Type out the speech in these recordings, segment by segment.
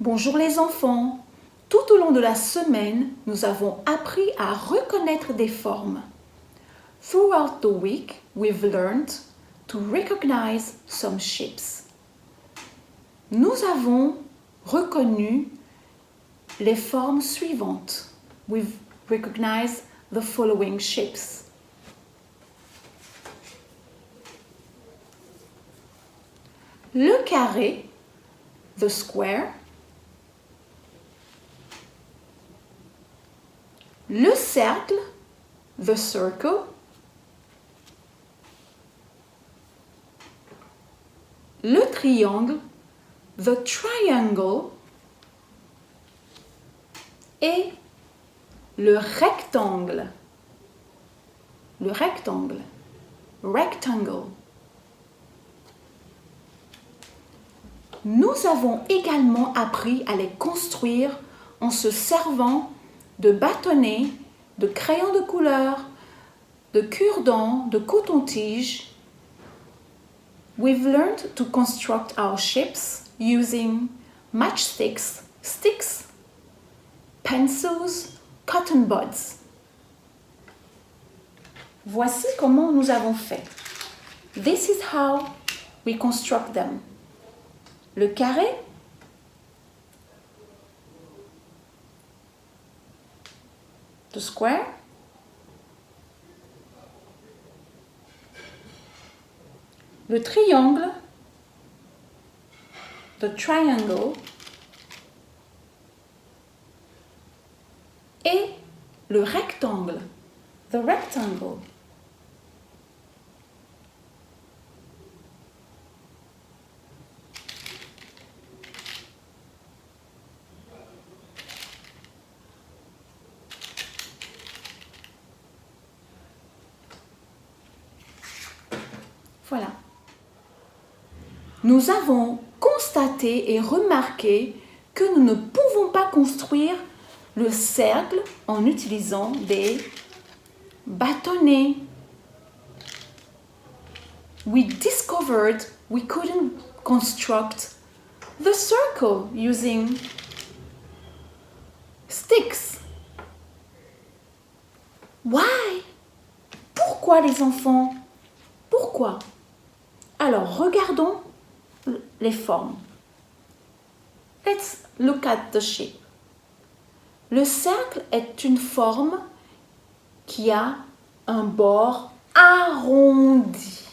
Bonjour les enfants. Tout au long de la semaine, nous avons appris à reconnaître des formes. Throughout the week, we've learned to recognize some shapes. Nous avons reconnu les formes suivantes. We've recognized the following shapes. Le carré, the square. Le cercle, the circle. Le triangle, the triangle. Et le rectangle, rectangle. Nous avons également appris à les construire en se servant de bâtonnets, de crayons de couleur, de cure-dents, de coton-tige. We've learned to construct our shapes using matchsticks, sticks, pencils, cotton buds. Voici comment nous avons fait. This is how we construct them. Le carré, the square, le triangle, the triangle, et le rectangle, the rectangle. Voilà. Nous avons constaté et remarqué que nous ne pouvons pas construire le cercle en utilisant des bâtonnets. We discovered we couldn't construct the circle using sticks. Why? Pourquoi les enfants? Pourquoi? Alors, regardons les formes. Let's look at the shape. Le cercle est une forme qui a un bord arrondi.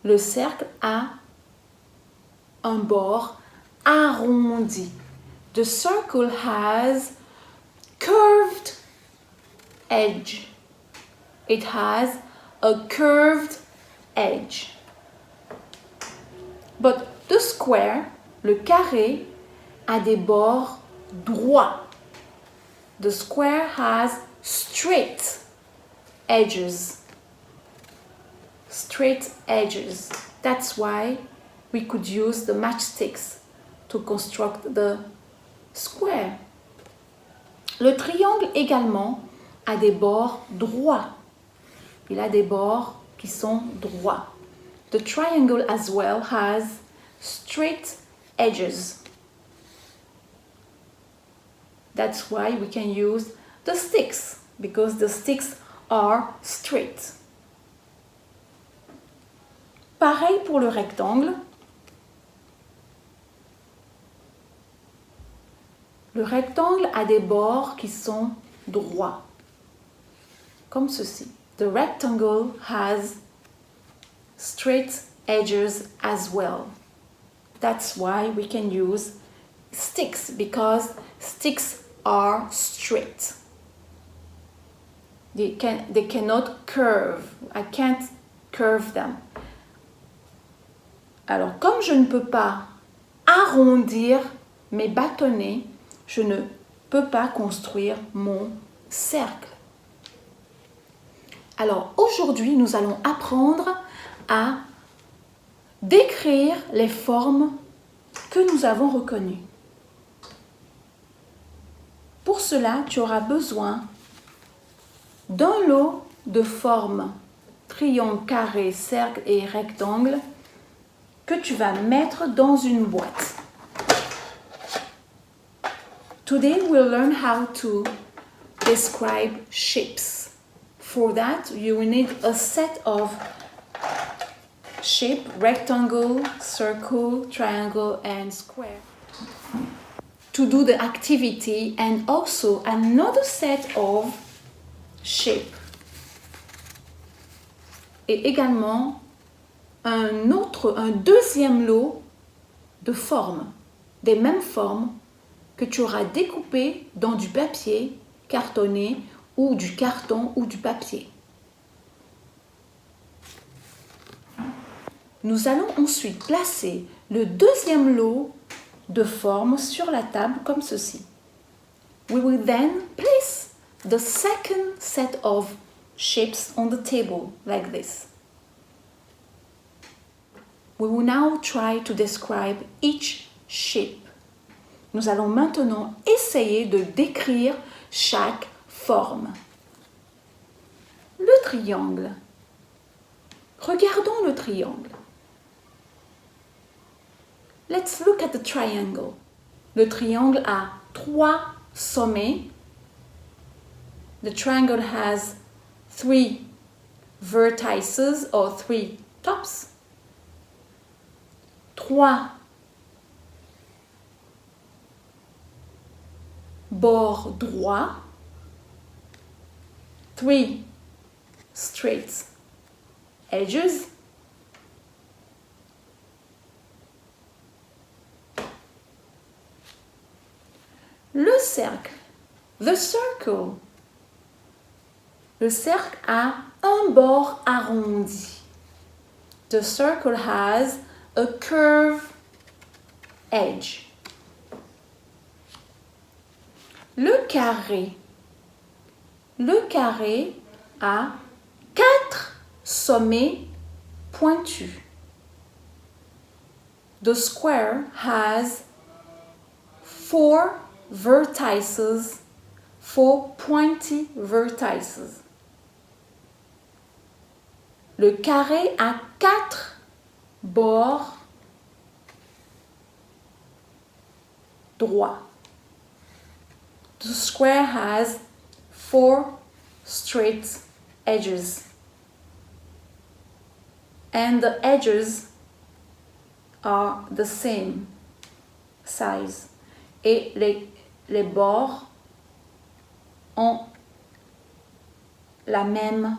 Le cercle a un bord arrondi. The circle has curved edge. It has a curved edge. But the square, le carré, a des bords droits. The square has straight edges. Straight edges. That's why we could use the matchsticks to construct the square. Le triangle également a des bords droits. Il a des bords qui sont droits. The triangle as well has straight edges. That's why we can use the sticks, because the sticks are straight. Pareil pour le rectangle. Le rectangle a des bords qui sont droits, comme ceci. The rectangle has straight edges as well. That's why we can use sticks, because sticks are straight. They cannot curve. I can't curve them. Alors, comme je ne peux pas arrondir mes bâtonnets, je ne peux pas construire mon cercle. Alors, aujourd'hui, nous allons apprendre à décrire les formes que nous avons reconnues. Pour cela, tu auras besoin d'un lot de formes triangle, carré, cercle et rectangle que tu vas mettre dans une boîte. Today we'll learn how to describe shapes. For that, you will need a set of shape, rectangle, circle, triangle, and square. To do the activity, and also another set of shape. Et également un deuxième lot de formes, des mêmes formes que tu auras découpées dans du papier cartonné ou du carton ou du papier. Nous allons ensuite placer le deuxième lot de formes sur la table comme ceci. We will then place the second set of shapes on the table like this. We will now try to describe each shape. Nous allons maintenant essayer de décrire chaque forme. Le triangle. Regardons le triangle. Let's look at the triangle. Le triangle a 3 sommets. The triangle has 3 vertices or 3 tops. 3 bords droits. 3 straight edges. Le cercle. The circle. Le cercle a un bord arrondi. The circle has a curved edge. Le carré. Le carré a 4 sommets pointus. The square has 4 vertices, 4 pointy vertices. Le carré a 4 bords droits. The square has 4 straight edges. And the edges are the same size. Et les bords ont la même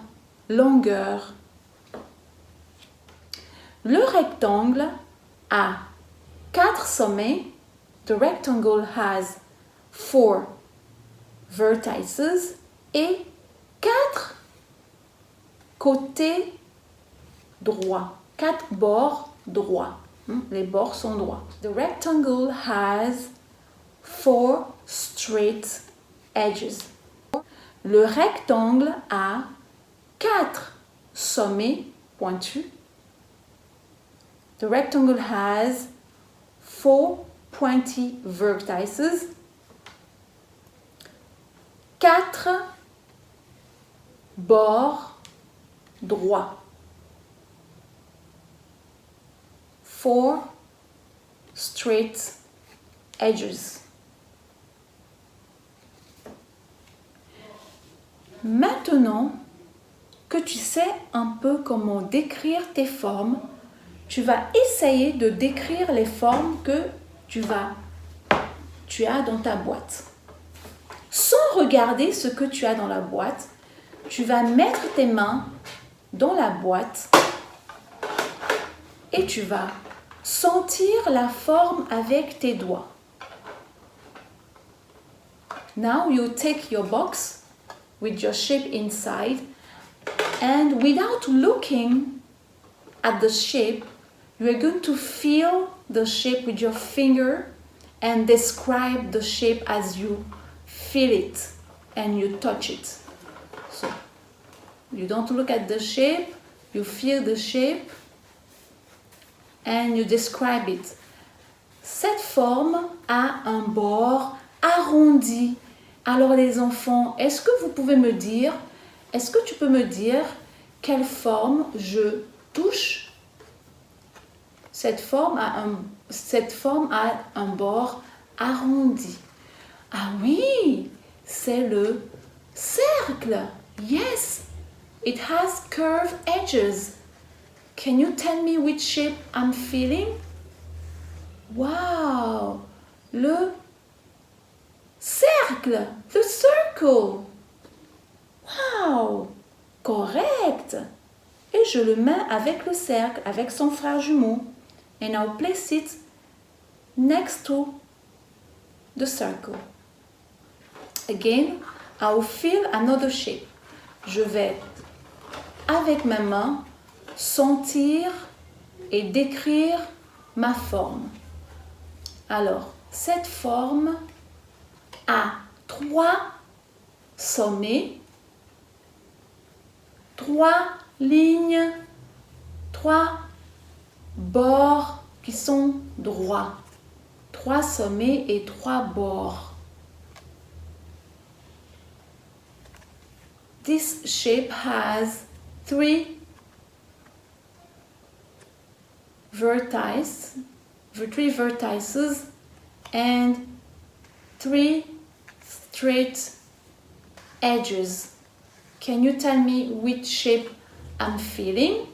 longueur. Le rectangle a 4 sommets. The rectangle has 4 vertices et 4 côtés droits, 4 bords droits. Les bords sont droits. The rectangle has 4 straight edges. Le rectangle a 4 sommets pointus. The rectangle has 4 pointy vertices. 4 bords droits. 4 straight edges. Maintenant que tu sais un peu comment décrire tes formes, tu vas essayer de décrire les formes que tu as dans ta boîte. Sans regarder ce que tu as dans la boîte, tu vas mettre tes mains dans la boîte et tu vas sentir la forme avec tes doigts. Now you take your box with your shape inside, and without looking at the shape, you are going to feel the shape with your finger and describe the shape as you feel it and you touch it. So you don't look at the shape, you feel the shape and you describe it. Cette forme a un bord arrondi. Alors les enfants, est-ce que tu peux me dire quelle forme je touche Cette forme a un bord arrondi. Ah oui, c'est le cercle. Yes, it has curved edges. Can you tell me which shape I'm feeling? Wow, le cercle, the circle. Wow, correct. Et je le mets avec le cercle, avec son frère jumeau. And I'll place it next to the circle. Again, I'll feel another shape. Je vais, avec mes mains, sentir et décrire ma forme. Alors, cette forme a 3 sommets, 3 lignes, 3 bords qui sont droits. 3 sommets et 3 bords. This shape has 3 vertices and 3 straight edges. Can you tell me which shape I'm feeling?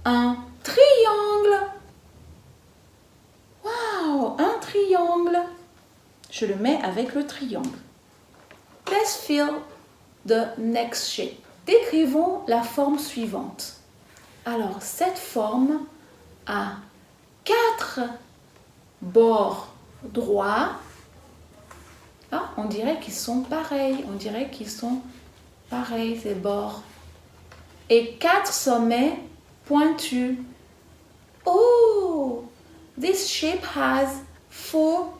Un triangle. Wow, un triangle. Je le mets avec le triangle. Let's feel the next shape. Décrivons la forme suivante. Alors, cette forme a 4 bords droits. Ah, on dirait qu'ils sont pareils. Ces bords. Et 4 sommets pointus. Oh! This shape has 4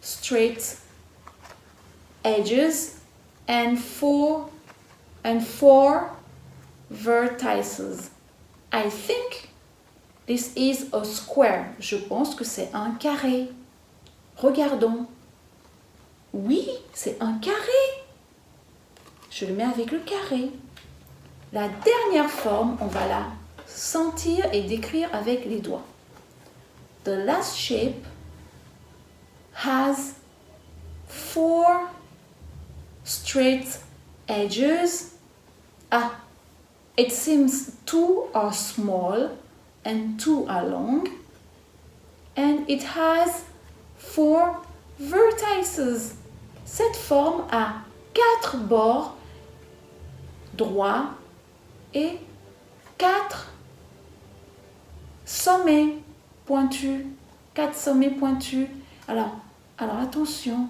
straight edges and 4 vertices. I think this is a square. Je pense que c'est un carré. Regardons. Oui, c'est un carré. Je le mets avec le carré. La dernière forme, on va la sentir et décrire avec les doigts. The last shape has 4 straight edges. Ah, it seems 2 are small and 2 are long. And it has 4 vertices. Cette forme a 4 bords droits et 4 sommets pointus. 4 sommets pointus. Alors attention.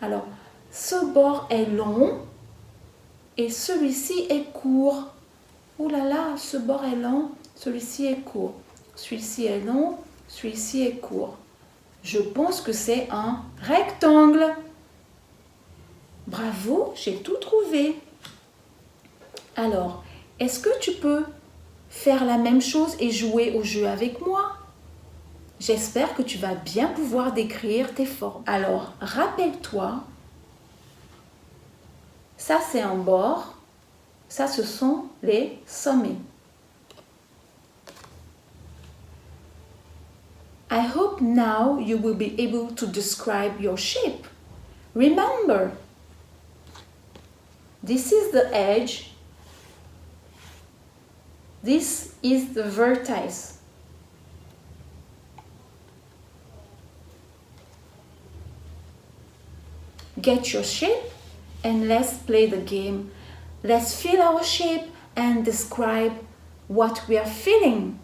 Alors, ce bord est long et celui-ci est court. Oh là là, ce bord est long, celui-ci est court. Celui-ci est long, celui-ci est court. Je pense que c'est un rectangle. Bravo, j'ai tout trouvé. Alors, est-ce que tu peux faire la même chose et jouer au jeu avec moi? J'espère que tu vas bien pouvoir décrire tes formes. Alors, rappelle-toi, ça c'est un bord, ça ce sont les sommets. I hope now you will be able to describe your shape. Remember, this is the edge, this is the vertex. Get your shape and let's play the game. Let's feel our shape and describe what we are feeling.